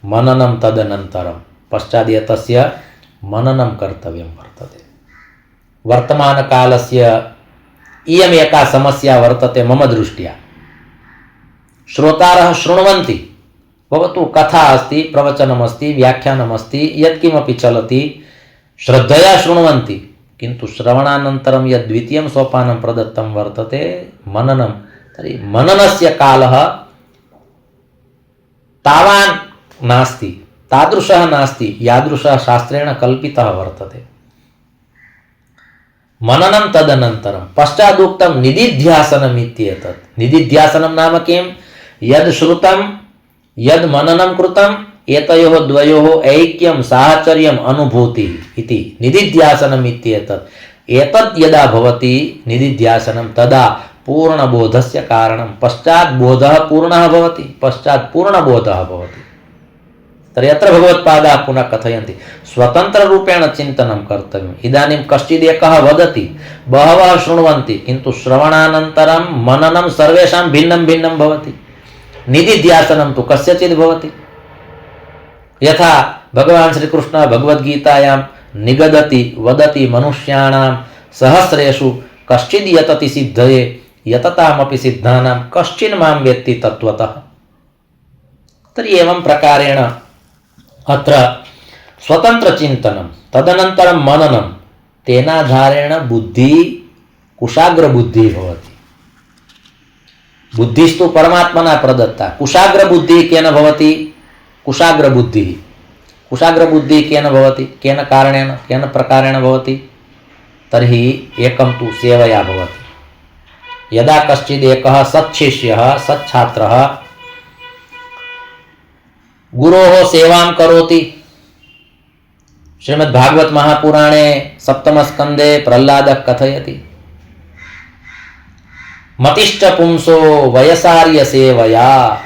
मननं तदनन्तरं। पश्चात् एतस्य मननं कर्तव्यं वर्तते। वर्तमानकालस्य इयमेका समस्या वर्तते मम दृष्ट्या। श्रोतारः शृण्वन्ति, भवतु कथा अस्ति, प्रवचनमस्ति, व्याख्यानमस्ति, यत्किमपि चलति, श्रद्धया शृण्वन्ति, किन्तु श्रवणानन्तरं यद् द्वितीयं सोपानं प्रदत्तं वर्तते मननं, तर्हि मननस्य कालः तावान् नास्ति, तादृशः नास्ति यादृशः शास्त्रेण कल्पितः वर्तते। मननं तदनन्तरं पश्चादुक्तं निदिध्यासनम् इत्येतत्। निदिध्यासनं नाम किं? यद् श्रुतं यद् मननं कृतं एतयोः द्वयोः ऐक्यं साहचर्यम् अनुभूतिः इति निदिध्यासनम् इत्येतत्। एतद् यदा भवति निदिध्यासनं तदा पूर्णबोधस्य कारणं। पश्चात् बोधः पूर्णः भवति, पश्चात् पूर्णबोधः भवति। तर्हि अत्र भगवत्पादाः पुनः कथयन्ति स्वतन्त्ररूपेण चिन्तनं कर्तव्यम्। इदानीं कश्चिदेकः वदति, बहवः शृण्वन्ति, किन्तु श्रवणानन्तरं मननं सर्वेषां भिन्नं भिन्नं भवति। निदिध्यासनं तु कस्यचित् भवति। यथा भगवान् श्रीकृष्णः भगवद्गीतायां निगदति वदति मनुष्याणां सहस्रेषु कश्चिद् यतति सिद्धये यततामपि सिद्धानां कश्चिन् मां वेत्ति तत्त्वतः। तर्हि एवं प्रकारेण अत्र स्वतन्त्रचिन्तनं तदनन्तरं मननं, तेनाधारेण बुद्धिः कुशाग्रबुद्धिः भवति। बुद्धिस्तु परमात्मना प्रदत्ता, कुशाग्रबुद्धिः केन भवति? कुशाग्रबुद्धिः केन भवति? केन कारणेन, केन प्रकारेण भवति? तर्हि एकं तु सेवया भवति। यदा कश्चित् एकः सच्छिष्यः सच्छात्रः गुरोः सेवां करोति। श्रीमद्भागवत महापुराणे सप्तमस्कन्धे प्रह्लादः कथयति, मतिश्च पुंसो वयसार्य सेवया।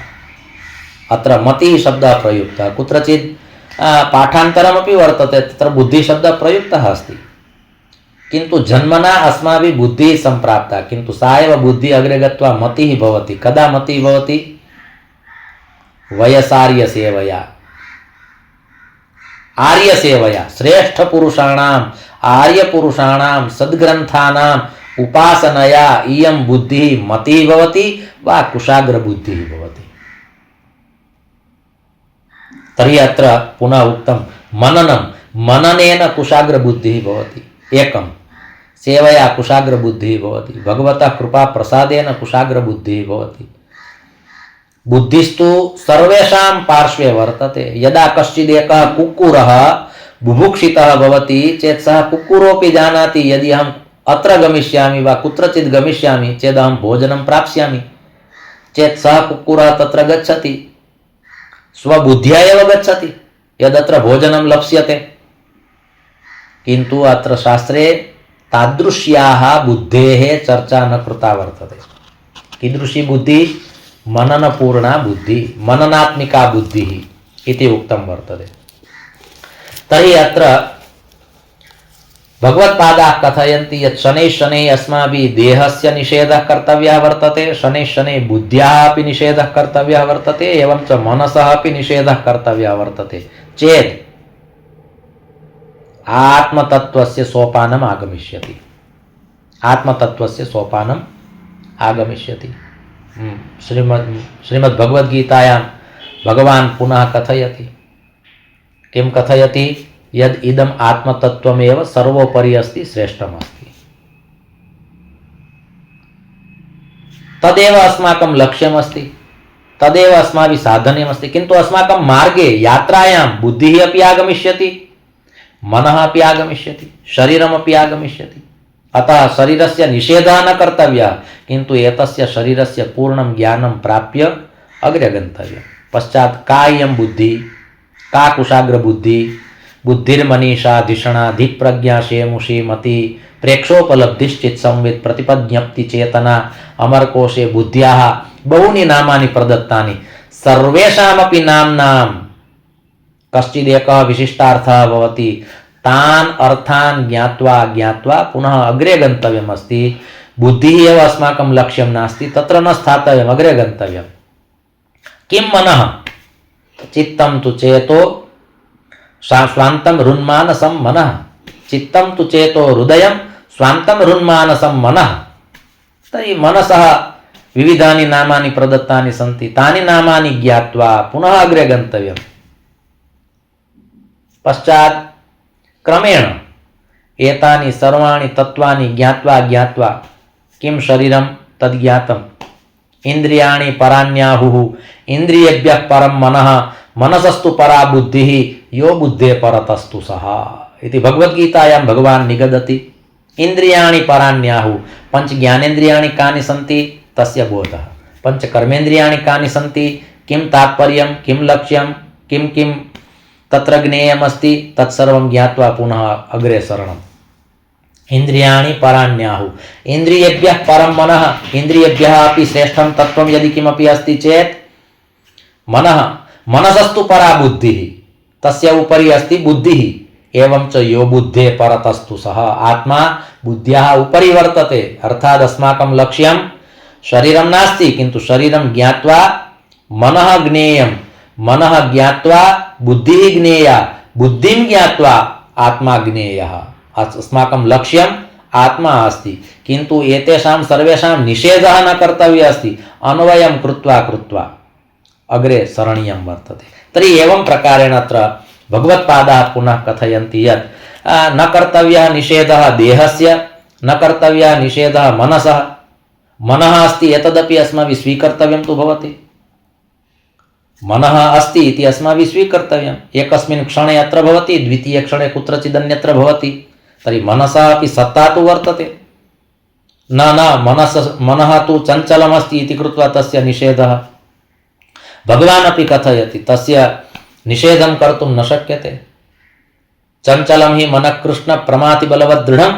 अत्र मतिः शब्दः प्रयुक्तः, कुत्रचित् पाठान्तरमपि वर्तते, तत्र बुद्धिशब्दः प्रयुक्तः अस्ति। किन्तु जन्मना अस्माभिः बुद्धिः सम्प्राप्ता, किन्तु सा एव बुद्धिः अग्रे गत्वा मतिः भवति। कदा मतिः भवति? वयसार्य सेवया, आर्य सेवया, श्रेष्ठ पुरुषाणां आर्य पुरुषाणां सद्ग्रन्थानां उपासनया इयं बुद्धिः मतिः भवति वा कुशाग्र बुद्धिः भवति। तर्हि अत्र पुनः उक्तं मननं, मननेन कुशाग्र बुद्धिः भवति। एकं सेवया कुशाग्र बुद्धिः भवति, भगवतः कृपा प्रसादेन कुशाग्र बुद्धिः भवति। बुद्धिस्तु सर्वेषां पार्श्वे वर्तते। यदा कश्चिदेकः कुक्कुरः बुभुक्षितः भवति चेत् सः कुक्कुरोऽपि जानाति यदि अहम् अत्र गमिष्यामि वा कुत्रचित् गमिष्यामि चेदहं भोजनं प्राप्स्यामि चेत् सः कुक्कुरः तत्र गच्छति, स्वबुद्ध्या एव गच्छति यदत्र भोजनं लप्स्यते। किन्तु अत्र शास्त्रे तादृश्याः बुद्धेः चर्चा न कृता वर्तते। कीदृशी बुद्धिः? मननपूर्णा बुद्धिः, मननात्मिका बुद्धिः इति उक्तं वर्तते। तर्हि अत्र भगवत्पादाः कथयन्ति यत् शनैः शनैः अस्माभिः देहस्य निषेधः कर्तव्यः वर्तते, शनैः शनैः बुद्ध्याः अपि निषेधः कर्तव्यः वर्तते, एवं च मनसः अपि निषेधः कर्तव्यः वर्तते चेत् आत्मतत्त्वस्य सोपानम् आगमिष्यति। आत्मतत्त्वस्य सोपानम् आगमिष्यति। श्रीमद्भगवद्गीतायां भगवान् पुनः कथयति, किं कथयति? यद् इदम् आत्मतत्त्वमेव सर्वोपरि अस्ति, श्रेष्ठमस्ति। तदेव अस्माकं लक्ष्यमस्ति, तदेव अस्माभिः साधनीयमस्ति। किन्तु अस्माकं मार्गे यात्रायां बुद्धिः अपि आगमिष्यति, मनः अपि आगमिष्यति, शरीरमपि आगमिष्यति। अतः शरीरस्य निषेधः न कर्तव्यः, किन्तु एतस्य शरीरस्य पूर्णं ज्ञानं प्राप्य अग्रे गन्तव्यं। पश्चात् का इयं बुद्धिः, का कुशाग्रबुद्धिः? बुद्धिर्मनीषा धिषणा धिप्रज्ञा शेमुषी मति प्रेक्षोपलब्धिश्चित् संवित् प्रतिपज्ञप्ति चेतना अमरकोशे बुद्ध्याः बहूनि नामानि प्रदत्तानि। सर्वेषामपि नाम्नां कश्चिदेकः विशिष्टार्थः भवति। तान् अर्थान् ज्ञात्वा ज्ञात्वा पुनः अग्रे गन्तव्यमस्ति। बुद्धिः एव अस्माकं लक्ष्यं नास्ति, तत्र न स्थातव्यम्, अग्रे गन्तव्यं। किं मनः? चित्तं तु चेतो स्वान्तं हृन्मानसं मनः। चित्तं तु चेतो हृदयं स्वान्तं हृन्मानसं मनः। तर्हि मनसः विविधानि नामानि प्रदत्तानि सन्ति, तानि नामानि ज्ञात्वा पुनः अग्रे गन्तव्यं। पश्चात् क्रमेण एतानि सर्वाणि तत्त्वानि ज्ञात्वा ज्ञात्वा किं शरीरं तद् ज्ञातं, इंद्रियाणि पराण्याहुः इंद्रियेभ्यः परं मनः मनसस्तु परा बुद्धिः यो बुद्धे परतस्तु सः इति भगवद्गीतायां भगवान् निगदति। इंद्रियाणि पराण्याहुः, पंच ज्ञानेन्द्रियाणि कानि सन्ति तस्य बोधः, पंच कर्मेन्द्रियाणि कानि सन्ति, किं तात्पर्यं, किं लक्ष्यं, किं किं तत्र ज्ञेयमस्ति तत्सर्वं ज्ञात्वा पुनः अग्रे सरणम्। इंद्रियाणि पराण्याहुः, इंद्रियेभ्यः परं मनः, इंद्रियेभ्यः अपि श्रेष्ठं तत्त्वं यदि किमपि अस्ति चेत् मनः, मनसस्तु परा बुद्धिः, तस्य उपरि अस्ति बुद्धिः। एवं च यो बुद्धे परतस्तु सः, आत्मा बुद्ध्याः उपरि वर्तते। अर्थात् अस्माकं लक्ष्यं शरीरं नास्ति, किन्तु शरीरं ज्ञात्वा मनः ज्ञेयं, मनः ज्ञात्वा बुद्धिः ज्ञेया, बुद्धिं ज्ञात्वा आत्मा ज्ञेयः। अस्माकं लक्ष्यम् आत्मा अस्ति, किन्तु एतेषां सर्वेषां निषेधः न कर्तव्यः अस्ति, अन्वयं कृत्वा कृत्वा अग्रे सरणीयं वर्तते। तर्हि एवं प्रकारेण अत्र भगवत्पादाः पुनः कथयन्ति यत् न कर्तव्यः निषेधः देहस्य, न कर्तव्यः निषेधः मनसः। मनः अस्ति एतदपि अस्माभिः स्वीकर्तव्यं तु भवति, मनः अस्ति इति अस्माभिः स्वीकर्तव्यम्। एकस्मिन् क्षणे अत्र भवति, द्वितीयक्षणे कुत्रचिदन्यत्र भवति, तर्हि मनसः अपि सत्ता तु वर्तते। मनः तु चञ्चलमस्ति इति कृत्वा तस्य निषेधः भगवान् अपि कथयति, तस्य निषेधं कर्तुं न शक्यते। चञ्चलं हि मनः कृष्ण प्रमाति बलवत् दृढं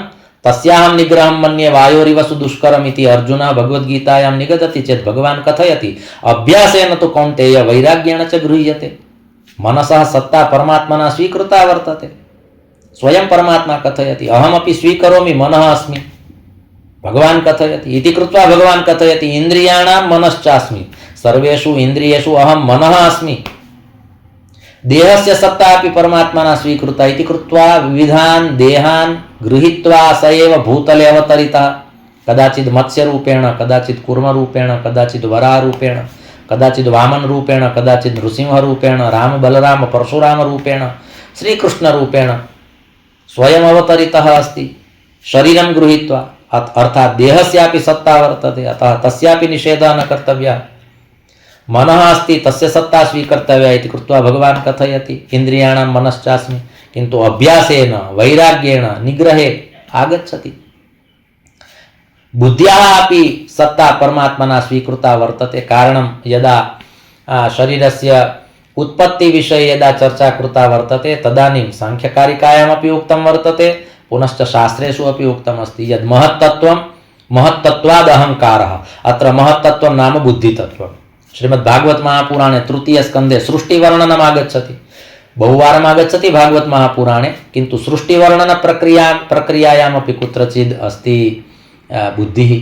तस्याहं निग्रहं मन्ये वायोरिव सुदुष्करम् इति अर्जुनः भगवद्गीतायां निगदति चेत् भगवान् कथयति अभ्यासेन तु कौन्तेय वैराग्येण च गृह्यते। मनसः सत्ता परमात्मना स्वीकृता वर्तते। स्वयं परमात्मा कथयति अहमपि स्वीकरोमि, मनः अस्मि, भगवान् कथयति। इति कृत्वा भगवान् कथयति इन्द्रियाणां मनश्चास्मि, सर्वेषु इन्द्रियेषु अहं मनः अस्मि। देहस्य सत्ता अपि परमात्मना स्वीकृता इति कृत्वा विविधान् देहान् गृहीत्वा स एव भूतले अवतरितः, कदाचित् मत्स्यरूपेण, कदाचित् कूर्मरूपेण, कदाचित् वरारूपेण, कदाचित् वामनरूपेण, कदाचित् नृसिंहरूपेण, राम बलराम परशुरामरूपेण, श्रीकृष्णरूपेण स्वयम् अवतरितः अस्ति शरीरं गृहीत्वा। अर्थात् देहस्यापि सत्ता वर्तते, अतः तस्यापि निषेधः न कर्तव्यः। मनः अस्ति तस्य सत्ता स्वीकर्तव्या इति कृत्वा भगवान् कथयति इन्द्रियाणां मनश्चास्मि, किन्तु अभ्यासेन वैराग्येण निग्रहे आगच्छति। बुद्ध्याः अपि सत्ता परमात्मना स्वीकृता वर्तते। कारणं यदा शरीरस्य उत्पत्तिविषये यदा चर्चा कृता वर्तते तदानीं सांख्यकारिकायामपि उक्तं वर्तते, पुनश्च शास्त्रेषु अपि उक्तमस्ति यद् महत्तत्त्वं महत्तत्त्वाद् अहङ्कारः। अत्र महत्तत्त्वं नाम बुद्धितत्त्वं। श्रीमद्भागवत महापुराणे तृतीय स्कंदे सृष्टिवर्णनम् आगच्छति, बहुवारम् आगच्छति भागवत महापुराणे, किन्तु सृष्टिवर्णन प्रक्रियायामपि कुत्रचित् अस्ति बुद्धिः,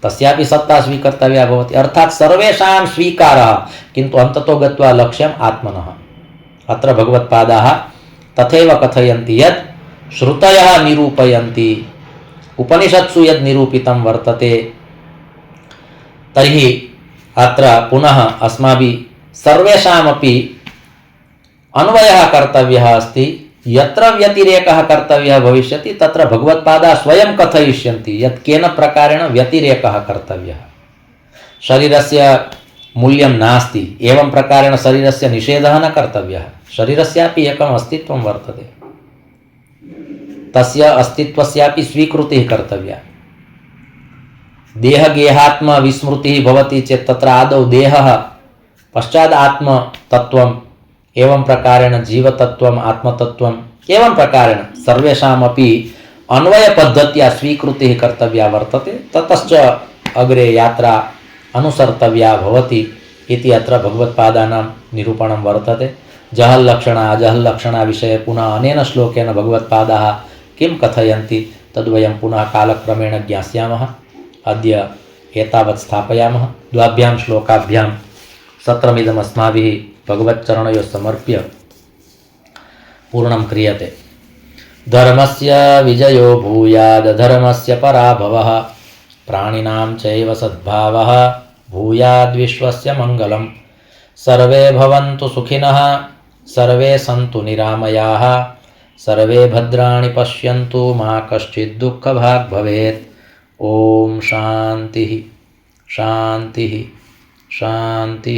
तस्यापि सत्ता स्वीकर्तव्या भवति। अर्थात् सर्वेषां स्वीकारः, किन्तु अन्ततो गत्वा लक्ष्यम् आत्मनः। अत्र भगवत्पादाः तथैव कथयन्ति यत् श्रुतयः निरूपयन्ति, उपनिषत्सु यद् निरूपितं वर्तते, तर्हि अत्र पुनः अस्माभिः सर्वेषामपि अन्वयः कर्तव्यः अस्ति। यत्र व्यतिरेकः कर्तव्यः भविष्यति तत्र भगवत्पादाः स्वयं कथयिष्यन्ति यत् केन प्रकारेण व्यतिरेकः कर्तव्यः। शरीरस्य मूल्यं नास्ति, एवं प्रकारेण शरीरस्य निषेधः न कर्तव्यः। शरीरस्यापि एकम् अस्तित्वं वर्तते, तस्य अस्तित्वस्यापि स्वीकृतिः कर्तव्या। देहगेहात्म विस्मृतिः भवति चेत् तत्र आदौ देहः पश्चात् आत्मतत्त्वम्, एवं प्रकारेण जीवतत्त्वम् आत्मतत्त्वम्, एवं प्रकारेण सर्वेषामपि अन्वयपद्धत्या स्वीकृतिः कर्तव्या वर्तते। ततश्च अग्रे यात्रा अनुसर्तव्या भवति इति अत्र भगवत्पादानां निरूपणं वर्तते। जहल्लक्षणा अजहल्लक्षणा विषये पुनः अनेन श्लोकेन भगवत्पादाः किं कथयन्ति तद्वयं पुनः कालक्रमेण ज्ञास्यामः। अद्य एतावत् स्थापयामः। द्वाभ्यां श्लोकाभ्यां सत्रमिदम् अस्माभिः भगवच्चरणयोः समर्प्य पूर्णं क्रियते। धर्मस्य विजयो भूयाद् धर्मस्य पराभवः, प्राणिनां चैव सद्भावः भूयाद् विश्वस्य मङ्गलम्। सर्वे भवन्तु सुखिनः, सर्वे सन्तु निरामयाः, सर्वे भद्राणि पश्यन्तु मा कश्चित् दुःखभाग् भवेत्। ओम शांति शांति शांति।